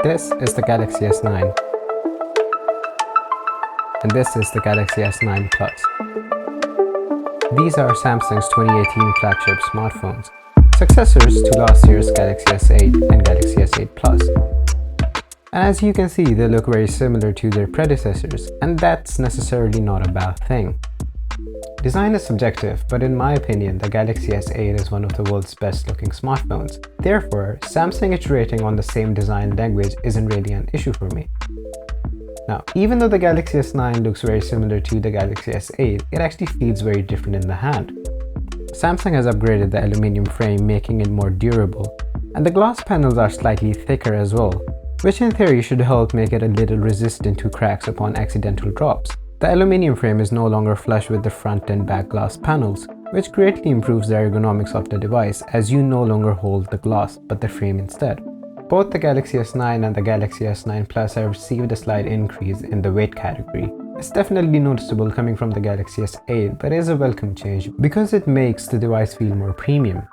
This is the Galaxy S9, and this is the Galaxy S9 Plus. These are Samsung's 2018 flagship smartphones, successors to last year's Galaxy S8 and Galaxy S8 Plus. And as you can see, they look very similar to their predecessors, and that's necessarily not a bad thing. Design is subjective, but in my opinion, the Galaxy S8 is one of the world's best looking smartphones. Therefore, Samsung iterating on the same design language isn't really an issue for me. Now, even though the Galaxy S9 looks very similar to the Galaxy S8, it actually feels very different in the hand. Samsung has upgraded the aluminum frame, making it more durable, and the glass panels are slightly thicker as well, which in theory should help make it a little resistant to cracks upon accidental drops. The aluminum frame is no longer flush with the front and back glass panels, which greatly improves the ergonomics of the device as you no longer hold the glass but the frame instead. Both the Galaxy S9 and the Galaxy S9 Plus have received a slight increase in the weight category. It's definitely noticeable coming from the Galaxy S8, but is a welcome change because it makes the device feel more premium.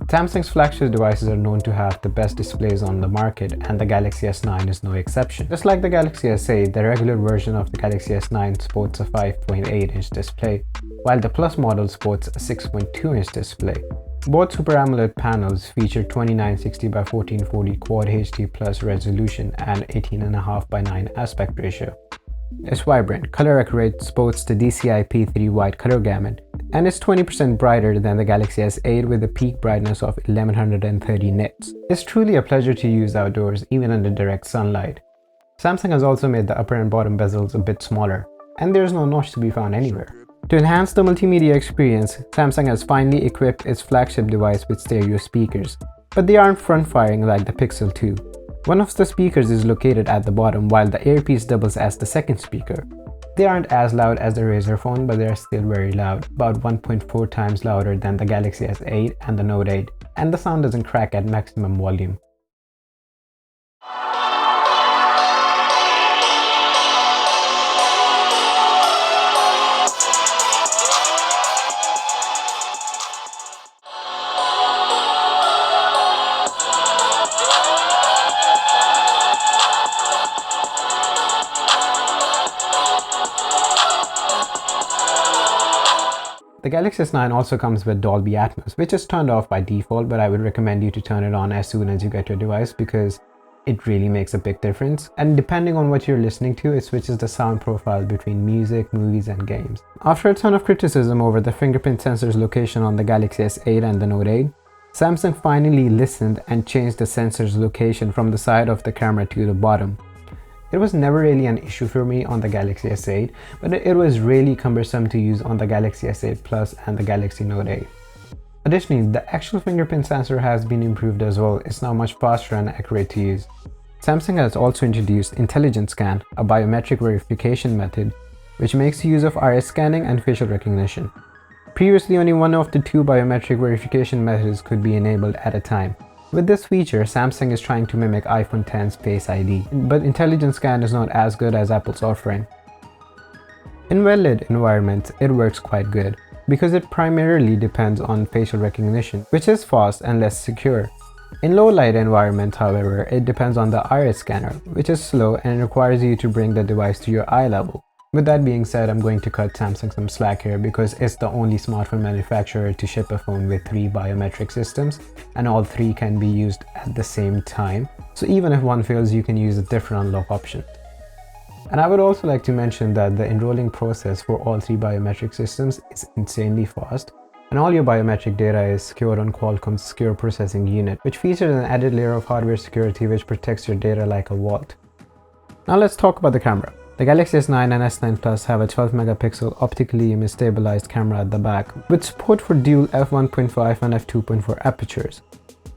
Samsung's flagship devices are known to have the best displays on the market, and the Galaxy S9 is no exception. Just like the Galaxy S8, the regular version of the Galaxy S9 sports a 5.8-inch display, while the Plus model sports a 6.2-inch display. Both Super AMOLED panels feature 2960 by 1440 Quad HD Plus resolution and 18.5 by 9 aspect ratio. It's vibrant, color accurate, sports the DCI-P3 wide color gamut, and is 20% brighter than the Galaxy S8 with a peak brightness of 1130 nits. It's truly a pleasure to use outdoors, even under direct sunlight. Samsung has also made the upper and bottom bezels a bit smaller, and there's no notch to be found anywhere. To enhance the multimedia experience, Samsung has finally equipped its flagship device with stereo speakers, but they aren't front-firing like the Pixel 2. One of the speakers is located at the bottom, while the earpiece doubles as the second speaker. They aren't as loud as the Razer phone, but they are still very loud, about 1.4 times louder than the Galaxy S8 and the Note 8, and the sound doesn't crack at maximum volume. The Galaxy S9 also comes with Dolby Atmos, which is turned off by default, but I would recommend you to turn it on as soon as you get your device because it really makes a big difference. And depending on what you're listening to, it switches the sound profile between music, movies, and games. After a ton of criticism over the fingerprint sensor's location on the Galaxy S8 and the Note 8, Samsung finally listened and changed the sensor's location from the side of the camera to the bottom. It was never really an issue for me on the Galaxy S8, but it was really cumbersome to use on the Galaxy S8 Plus and the Galaxy Note 8. Additionally, the actual fingerprint sensor has been improved as well. It's now much faster and accurate to use. Samsung has also introduced Intelligent Scan, a biometric verification method, which makes use of iris scanning and facial recognition. Previously, only one of the two biometric verification methods could be enabled at a time. With this feature, Samsung is trying to mimic iPhone X's Face ID, but Intelligent Scan is not as good as Apple's offering. In well-lit environments, it works quite good, because it primarily depends on facial recognition, which is fast and less secure. In low-light environments, however, it depends on the iris scanner, which is slow and requires you to bring the device to your eye level. With that being said, I'm going to cut Samsung some slack here because it's the only smartphone manufacturer to ship a phone with 3 biometric systems, and all 3 can be used at the same time. So even if one fails, you can use a different unlock option. And I would also like to mention that the enrolling process for all 3 biometric systems is insanely fast, and all your biometric data is secured on Qualcomm's Secure Processing Unit, which features an added layer of hardware security which protects your data like a vault. Now let's talk about the camera. The Galaxy S9 and S9 Plus have a 12-megapixel optically image-stabilized camera at the back, with support for dual f1.5 and f2.4 apertures.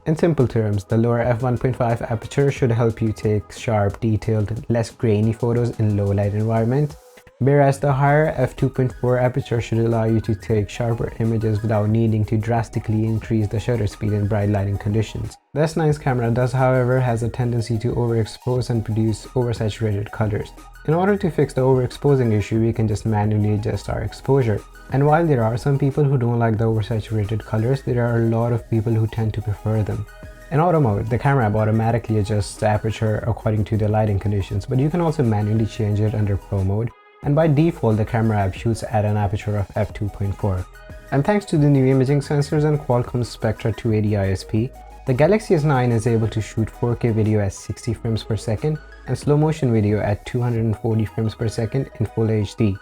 In simple terms, the lower f1.5 aperture should help you take sharp, detailed, less grainy photos in low-light environments, whereas the higher f2.4 aperture should allow you to take sharper images without needing to drastically increase the shutter speed in bright lighting conditions. The S9's camera does, however, has a tendency to overexpose and produce oversaturated colors. In order to fix the overexposing issue, we can just manually adjust our exposure. And while there are some people who don't like the oversaturated colors, there are a lot of people who tend to prefer them. In auto mode, the camera app automatically adjusts the aperture according to the lighting conditions, but you can also manually change it under Pro mode. And by default, the camera app shoots at an aperture of f2.4. And thanks to the new imaging sensors and Qualcomm's Spectra 280 ISP, the Galaxy S9 is able to shoot 4K video at 60 frames per second and slow motion video at 240 frames per second in Full HD.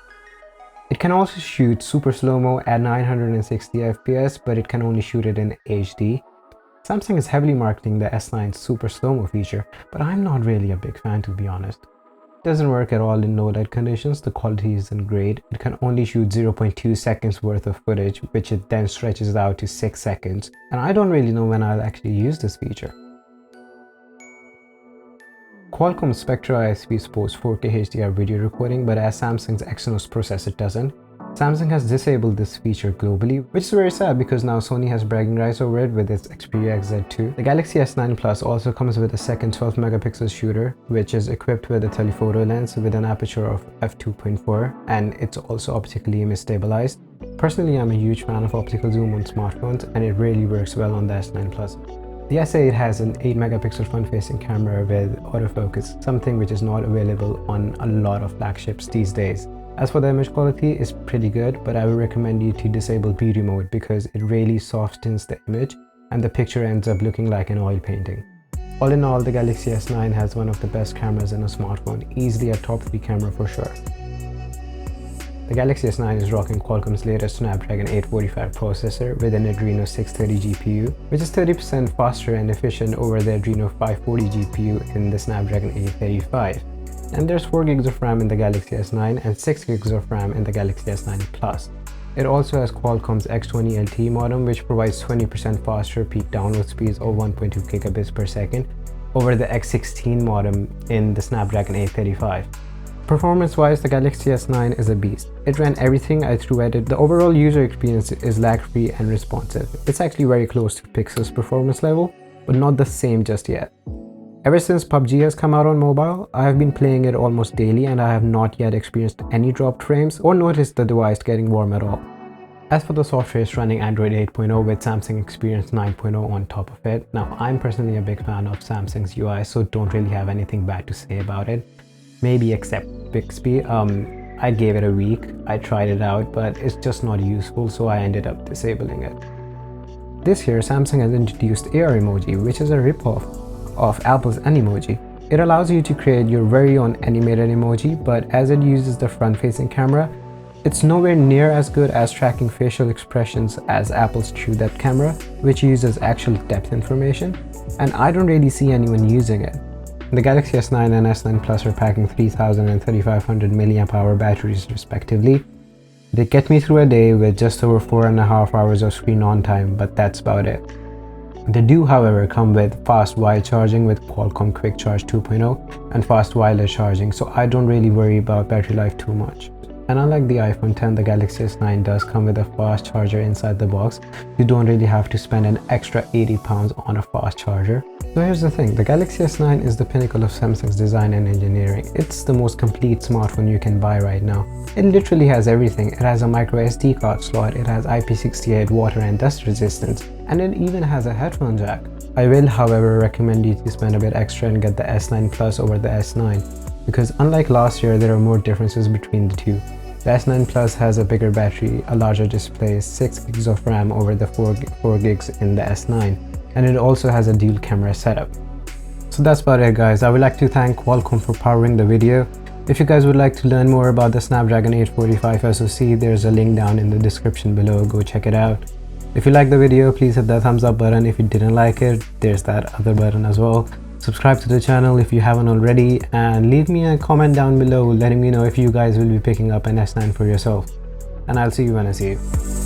It can also shoot super slow-mo at 960 FPS, but it can only shoot it in HD. Samsung is heavily marketing the S9's super slow-mo feature, but I'm not really a big fan, to be honest. It doesn't work at all in low light conditions, the quality isn't great. It can only shoot 0.2 seconds worth of footage, which it then stretches out to 6 seconds, and I don't really know when I'll actually use this feature. Qualcomm's Spectra ISP supports 4K HDR video recording, but as Samsung's Exynos processor doesn't. Samsung has disabled this feature globally, which is very sad because now Sony has bragging rights over it with its Xperia XZ2. The Galaxy S9 Plus also comes with a second 12 megapixel shooter, which is equipped with a telephoto lens with an aperture of f2.4, and it's also optically image stabilized. Personally, I'm a huge fan of optical zoom on smartphones, and it really works well on the S9 Plus. The S8 has an 8 megapixel front-facing camera with autofocus, something which is not available on a lot of flagships these days. As for the image quality, it's pretty good, but I would recommend you to disable beauty mode because it really softens the image and the picture ends up looking like an oil painting. All in all, the Galaxy S9 has one of the best cameras in a smartphone, easily a top 3 camera for sure. The Galaxy S9 is rocking Qualcomm's latest Snapdragon-845 processor with an Adreno 630 GPU, which is 30% faster and efficient over the Adreno 540 GPU in the Snapdragon-835. And there's 4 GB of RAM in the Galaxy S9 and 6 GB of RAM in the Galaxy S9 Plus. It also has Qualcomm's X20 LTE modem, which provides 20% faster peak download speeds of 1.2 gigabits per second over the X16 modem in the Snapdragon 835. Performance-wise, the Galaxy S9 is a beast. It ran everything I threw at it. The overall user experience is lag-free and responsive. It's actually very close to Pixel's performance level, but not the same just yet. Ever since PUBG has come out on mobile, I have been playing it almost daily and I have not yet experienced any dropped frames or noticed the device getting warm at all. As for the software, it's running Android 8.0 with Samsung Experience 9.0 on top of it. Now, I'm personally a big fan of Samsung's UI, so don't really have anything bad to say about it. Maybe except Bixby. I gave it a week, I tried it out, but it's just not useful, so I ended up disabling it. This year, Samsung has introduced AR emoji, which is a ripoff of Apple's Animoji. It allows you to create your very own animated emoji, but as it uses the front-facing camera, it's nowhere near as good as tracking facial expressions as Apple's TrueDepth camera, which uses actual depth information, and I don't really see anyone using it. The Galaxy S9 and S9 Plus are packing 3000 and 3500 mAh batteries respectively. They get me through a day with just over 4.5 hours of screen on time, but that's about it. They do, however, come with fast wire charging with Qualcomm Quick Charge 2.0 and fast wireless charging, so I don't really worry about battery life too much. And unlike the iPhone 10, the Galaxy S9 does come with a fast charger inside the box. You don't really have to spend an extra £80 on a fast charger. So here's the thing, the Galaxy S9 is the pinnacle of Samsung's design and engineering. It's the most complete smartphone you can buy right now. It literally has everything. It has a micro SD card slot, it has IP68 water and dust resistance, and it even has a headphone jack. I will, however, recommend you to spend a bit extra and get the S9 Plus over the S9, because unlike last year, there are more differences between the two. The S9 Plus has a bigger battery, a larger display, 6 GB of RAM over the 4 GB in the S9, and it also has a dual camera setup. So that's about it, guys. I would like to thank Qualcomm for powering the video. If you guys would like to learn more about the Snapdragon 845 SoC, there's a link down in the description below, go check it out. If you liked the video, please hit that thumbs up button. If you didn't like it, there's that other button as well. Subscribe to the channel if you haven't already, and leave me a comment down below letting me know if you guys will be picking up an S9 for yourself. And I'll see you when I see you.